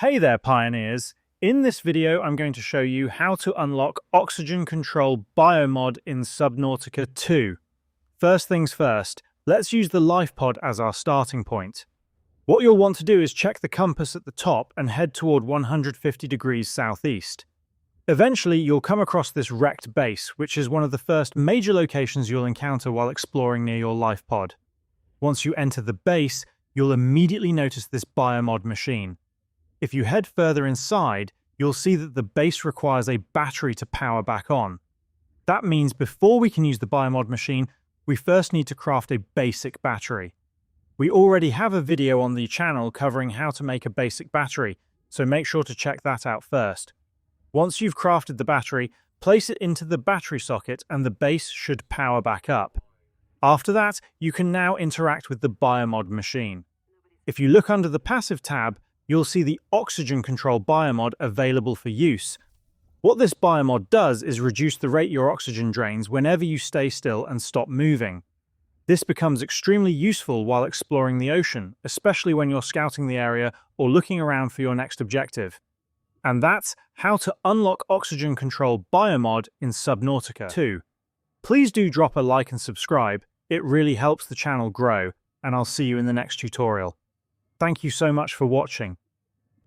Hey there, pioneers! In this video, I'm going to show you how to unlock Oxygen Control Biomod in Subnautica 2. First things first, let's use the life pod as our starting point. What you'll want to do is check the compass at the top and head toward 150 degrees southeast. Eventually, you'll come across this wrecked base, which is one of the first major locations you'll encounter while exploring near your life pod. Once you enter the base, you'll immediately notice this biomod machine. If you head further inside, you'll see that the base requires a battery to power back on. That means before we can use the biomod machine, we first need to craft a basic battery. We already have a video on the channel covering how to make a basic battery, so make sure to check that out first. Once you've crafted the battery, place it into the battery socket and the base should power back up. After that, you can now interact with the biomod machine. If you look under the passive tab, you'll see the Oxygen Control Biomod available for use. What this biomod does is reduce the rate your oxygen drains whenever you stay still and stop moving. This becomes extremely useful while exploring the ocean, especially when you're scouting the area or looking around for your next objective. And that's how to unlock Oxygen Control Biomod in Subnautica 2. Please do drop a like and subscribe, it really helps the channel grow, and I'll see you in the next tutorial. Thank you so much for watching.